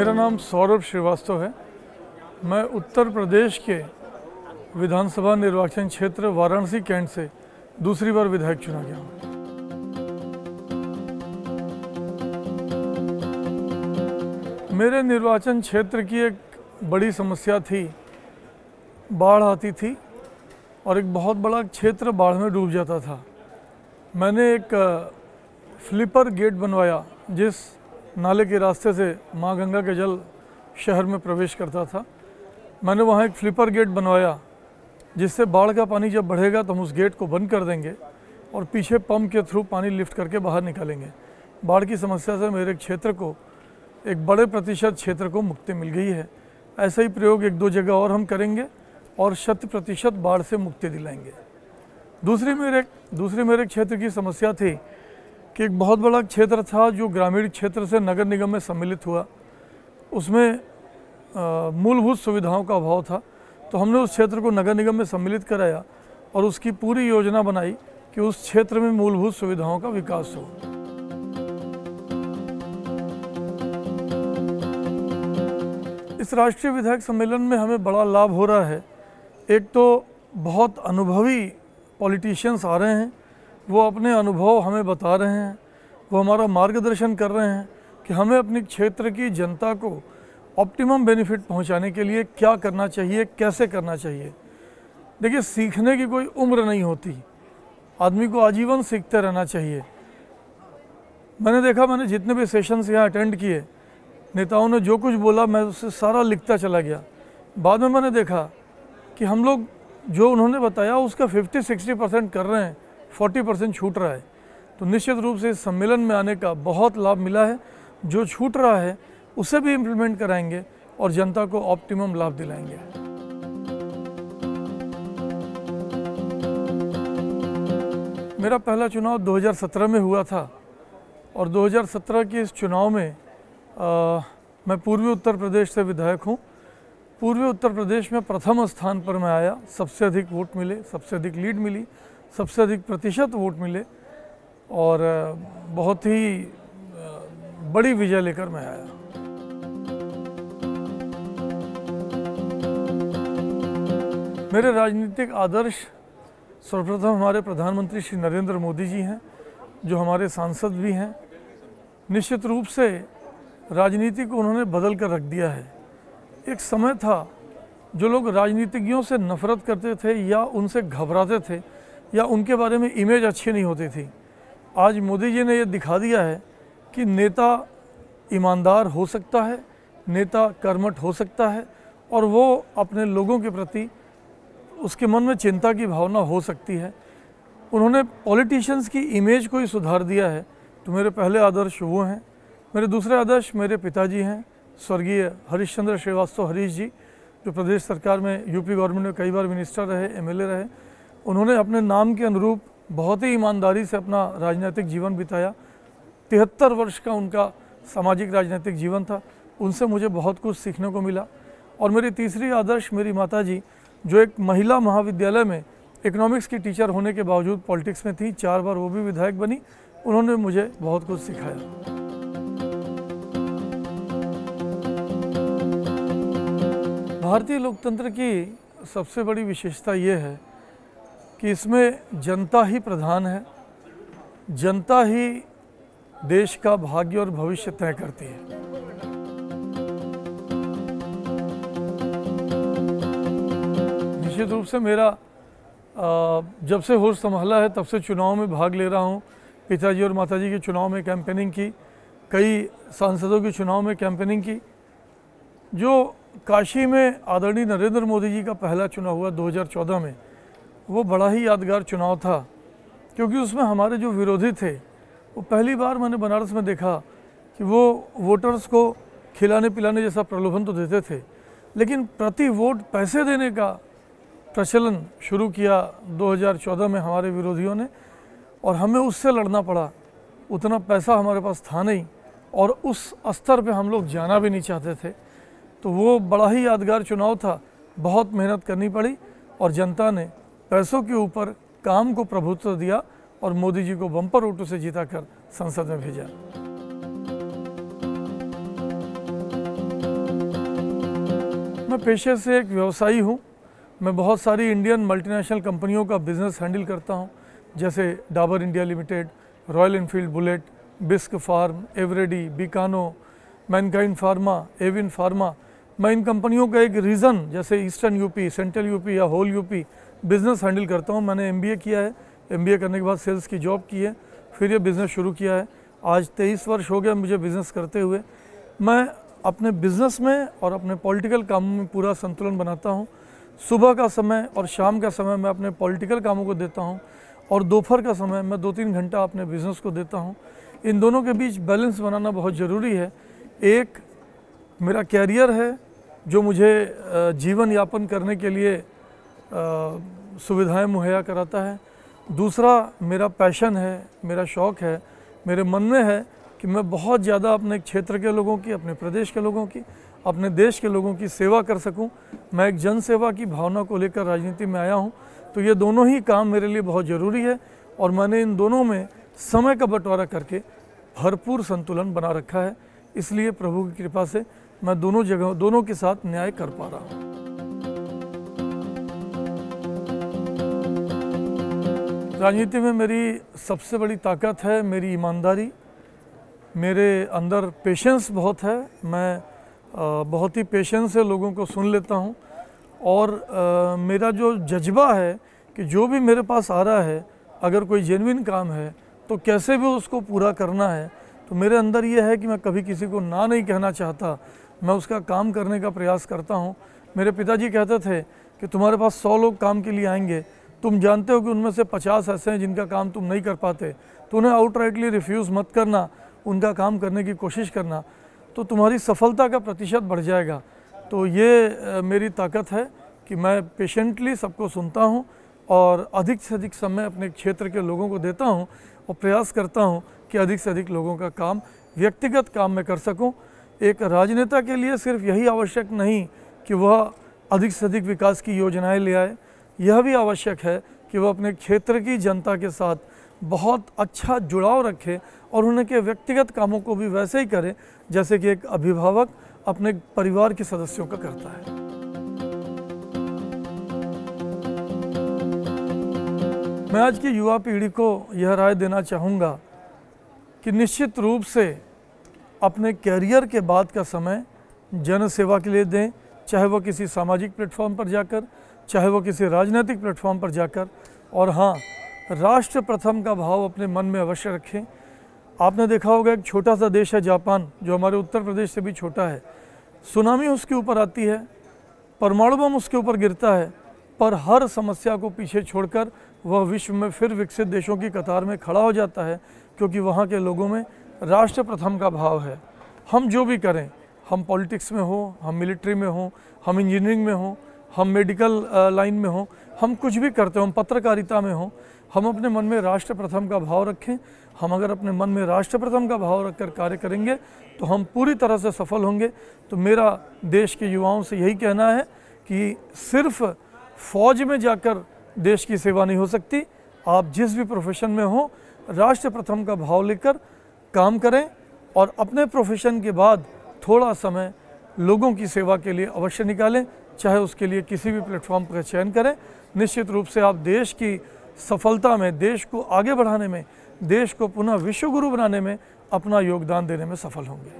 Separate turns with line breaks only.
मेरा नाम सौरभ श्रीवास्तव है। मैं उत्तर प्रदेश के विधानसभा निर्वाचन क्षेत्र वाराणसी कैंट से दूसरी बार विधायक चुना गया हूँ। मेरे निर्वाचन क्षेत्र की एक बड़ी समस्या थी, बाढ़ आती थी और एक बहुत बड़ा क्षेत्र बाढ़ में डूब जाता था। मैंने एक फ्लिपर गेट बनवाया जिस नाले के रास्ते से माँ गंगा के जल शहर में प्रवेश करता था। मैंने वहाँ एक फ्लिपर गेट बनवाया जिससे बाढ़ का पानी जब बढ़ेगा तो हम उस गेट को बंद कर देंगे और पीछे पंप के थ्रू पानी लिफ्ट करके बाहर निकालेंगे। बाढ़ की समस्या से मेरे क्षेत्र को, एक बड़े प्रतिशत क्षेत्र को मुक्ति मिल गई है। ऐसा ही प्रयोग एक दो जगह और हम करेंगे और 100% बाढ़ से मुक्ति दिलाएंगे। दूसरी मेरे क्षेत्र की समस्या थी कि एक बहुत बड़ा क्षेत्र था जो ग्रामीण क्षेत्र से नगर निगम में सम्मिलित हुआ। उसमें मूलभूत सुविधाओं का अभाव था, तो हमने उस क्षेत्र को नगर निगम में सम्मिलित कराया और उसकी पूरी योजना बनाई कि उस क्षेत्र में मूलभूत सुविधाओं का विकास हो। इस राष्ट्रीय विधायक सम्मेलन में हमें बड़ा लाभ हो रहा है। एक तो बहुत अनुभवी पॉलिटिशियंस आ रहे हैं, वो अपने अनुभव हमें बता रहे हैं, वो हमारा मार्गदर्शन कर रहे हैं कि हमें अपने क्षेत्र की जनता को ऑप्टिमम बेनिफिट पहुंचाने के लिए क्या करना चाहिए, कैसे करना चाहिए। देखिए, सीखने की कोई उम्र नहीं होती, आदमी को आजीवन सीखते रहना चाहिए। मैंने जितने भी सेशंस यहाँ अटेंड किए, नेताओं ने जो कुछ बोला मैं उससे सारा लिखता चला गया। बाद में मैंने देखा कि हम लोग जो उन्होंने बताया उसका 50-60% कर रहे हैं, 40% छूट रहा है। तो निश्चित रूप से इस सम्मेलन में आने का बहुत लाभ मिला है। जो छूट रहा है उसे भी इम्प्लीमेंट कराएंगे और जनता को ऑप्टिमम लाभ दिलाएंगे। मेरा पहला चुनाव 2017 में हुआ था और 2017 के इस चुनाव में मैं पूर्वी उत्तर प्रदेश से विधायक हूँ। पूर्वी उत्तर प्रदेश में प्रथम स्थान पर मैं आया। सबसे अधिक वोट मिले, सबसे अधिक लीड मिली, सबसे अधिक प्रतिशत वोट मिले और बहुत ही बड़ी विजय लेकर मैं आया। मेरे राजनीतिक आदर्श सर्वप्रथम हमारे प्रधानमंत्री श्री नरेंद्र मोदी जी हैं, जो हमारे सांसद भी हैं। निश्चित रूप से राजनीति को उन्होंने बदल कर रख दिया है। एक समय था जो लोग राजनीतिज्ञों से नफरत करते थे या उनसे घबराते थे या उनके बारे में इमेज अच्छी नहीं होती थी। आज मोदी जी ने ये दिखा दिया है कि नेता ईमानदार हो सकता है, नेता कर्मठ हो सकता है और वो अपने लोगों के प्रति उसके मन में चिंता की भावना हो सकती है। उन्होंने पॉलिटिशियंस की इमेज को ही सुधार दिया है। तो मेरे पहले आदर्श वो हैं। मेरे दूसरे आदर्श मेरे पिताजी हैं, स्वर्गीय हरीशचंद्र श्रीवास्तव हरीश जी, जो प्रदेश सरकार में यूपी गवर्नमेंट में कई बार मिनिस्टर रहे, एमएलए रहे। उन्होंने अपने नाम के अनुरूप बहुत ही ईमानदारी से अपना राजनीतिक जीवन बिताया। 73 वर्ष का उनका सामाजिक राजनीतिक जीवन था। उनसे मुझे बहुत कुछ सीखने को मिला। और मेरी तीसरी आदर्श मेरी माताजी, जो एक महिला महाविद्यालय में इकोनॉमिक्स की टीचर होने के बावजूद पॉलिटिक्स में थी, 4 बार वो भी विधायक बनी। उन्होंने मुझे बहुत कुछ सिखाया। भारतीय लोकतंत्र की सबसे बड़ी विशेषता ये है कि इसमें जनता ही प्रधान है। जनता ही देश का भाग्य और भविष्य तय करती है। निश्चित रूप से मेरा जब से होश संभाला है तब से चुनाव में भाग ले रहा हूँ। पिताजी और माताजी के चुनाव में कैंपेनिंग की, कई सांसदों के चुनाव में कैंपेनिंग की। जो काशी में आदरणीय नरेंद्र मोदी जी का पहला चुनाव हुआ 2014 में, वो बड़ा ही यादगार चुनाव था, क्योंकि उसमें हमारे जो विरोधी थे, वो पहली बार मैंने बनारस में देखा कि वो वोटर्स को खिलाने पिलाने जैसा प्रलोभन तो देते थे, लेकिन प्रति वोट पैसे देने का प्रचलन शुरू किया 2014 में हमारे विरोधियों ने, और हमें उससे लड़ना पड़ा। उतना पैसा हमारे पास था नहीं और उस स्तर पे हम लोग जाना भी नहीं चाहते थे। तो वो बड़ा ही यादगार चुनाव था। बहुत मेहनत करनी पड़ी और जनता ने पैसों के ऊपर काम को प्रभुत्व दिया और मोदी जी को बम्पर वोटों से जीता कर संसद में भेजा। मैं पेशे से एक व्यवसायी हूँ। मैं बहुत सारी इंडियन मल्टीनेशनल कंपनियों का बिज़नेस हैंडल करता हूँ, जैसे Dabur India Limited, Royal Enfield Bullet, Bisk Farm, Eveready, Bikano, Mankind Pharma, Avin Pharma. मैं इन कंपनियों का एक रीजन जैसे ईस्टर्न यूपी, सेंट्रल यूपी या होल यूपी बिज़नेस हैंडल करता हूँ। मैंने MBA किया है, MBA करने के बाद सेल्स की जॉब की है, फिर ये बिज़नेस शुरू किया है। आज 23 वर्ष हो गया मुझे बिज़नेस करते हुए। मैं अपने बिज़नेस में और अपने पॉलिटिकल कामों में पूरा संतुलन बनाता हूँ। सुबह का समय और शाम का समय मैं अपने पॉलिटिकल कामों को देता हूँ और दोपहर का समय मैं 2-3 घंटा अपने बिज़नेस को देता हूँ। इन दोनों के बीच बैलेंस बनाना बहुत ज़रूरी है। एक मेरा कैरियर है जो मुझे जीवन यापन करने के लिए सुविधाएं मुहैया कराता है। दूसरा मेरा पैशन है, मेरा शौक़ है, मेरे मन में है कि मैं बहुत ज़्यादा अपने क्षेत्र के लोगों की, अपने प्रदेश के लोगों की, अपने देश के लोगों की सेवा कर सकूं। मैं एक जन सेवा की भावना को लेकर राजनीति में आया हूं। तो ये दोनों ही काम मेरे लिए बहुत ज़रूरी है और मैंने इन दोनों में समय का बंटवारा करके भरपूर संतुलन बना रखा है। इसलिए प्रभु की कृपा से मैं दोनों के साथ न्याय कर पा रहा हूँ। राजनीति में मेरी सबसे बड़ी ताकत है मेरी ईमानदारी। मेरे अंदर पेशेंस बहुत है। मैं बहुत ही पेशेंस से लोगों को सुन लेता हूँ और मेरा जो जज्बा है कि जो भी मेरे पास आ रहा है, अगर कोई जेन्युइन काम है तो कैसे भी उसको पूरा करना है। तो मेरे अंदर ये है कि मैं कभी किसी को ना नहीं कहना चाहता, मैं उसका काम करने का प्रयास करता हूँ। मेरे पिताजी कहते थे कि तुम्हारे पास 100 लोग काम के लिए आएंगे, तुम जानते हो कि उनमें से 50 ऐसे हैं जिनका काम तुम नहीं कर पाते, तो उन्हें आउटराइटली रिफ्यूज़ मत करना, उनका काम करने की कोशिश करना, तो तुम्हारी सफलता का प्रतिशत बढ़ जाएगा। तो ये मेरी ताकत है कि मैं पेशेंटली सबको सुनता हूँ और अधिक से अधिक समय अपने क्षेत्र के लोगों को देता हूँ और प्रयास करता हूँ कि अधिक से अधिक लोगों का काम, व्यक्तिगत काम मैं कर सकूँ। एक राजनेता के लिए सिर्फ यही आवश्यक नहीं कि वह अधिक से अधिक विकास की योजनाएं ले आए, यह भी आवश्यक है कि वह अपने क्षेत्र की जनता के साथ बहुत अच्छा जुड़ाव रखे और उनके व्यक्तिगत कामों को भी वैसे ही करे जैसे कि एक अभिभावक अपने परिवार के सदस्यों का करता है। मैं आज की युवा पीढ़ी को यह राय देना चाहूँगा कि निश्चित रूप से अपने कैरियर के बाद का समय जन सेवा के लिए दें, चाहे वो किसी सामाजिक प्लेटफॉर्म पर जाकर, चाहे वो किसी राजनीतिक प्लेटफॉर्म पर जाकर। और हाँ, राष्ट्र प्रथम का भाव अपने मन में अवश्य रखें। आपने देखा होगा एक छोटा सा देश है जापान, जो हमारे उत्तर प्रदेश से भी छोटा है। सुनामी उसके ऊपर आती है, परमाणु बम उसके ऊपर गिरता है, पर हर समस्या को पीछे छोड़कर वह विश्व में फिर विकसित देशों की कतार में खड़ा हो जाता है, क्योंकि वहाँ के लोगों में राष्ट्र प्रथम का भाव है। हम जो भी करें, हम पॉलिटिक्स में हो, हम मिलिट्री में हो, हम इंजीनियरिंग में हो, हम मेडिकल लाइन में हो, हम कुछ भी करते हो, हम पत्रकारिता में हो, हम अपने मन में राष्ट्र प्रथम का भाव रखें। हम अगर अपने मन में राष्ट्र प्रथम का भाव रखकर कार्य करेंगे तो हम पूरी तरह से सफल होंगे। तो मेरा देश के युवाओं से यही कहना है कि सिर्फ फौज में जाकर देश की सेवा नहीं हो सकती। आप जिस भी प्रोफेशन में हो, राष्ट्र प्रथम का भाव लेकर काम करें और अपने प्रोफेशन के बाद थोड़ा समय लोगों की सेवा के लिए अवश्य निकालें, चाहे उसके लिए किसी भी प्लेटफॉर्म का चयन करें। निश्चित रूप से आप देश की सफलता में, देश को आगे बढ़ाने में, देश को पुनः विश्व गुरु बनाने में अपना योगदान देने में सफल होंगे।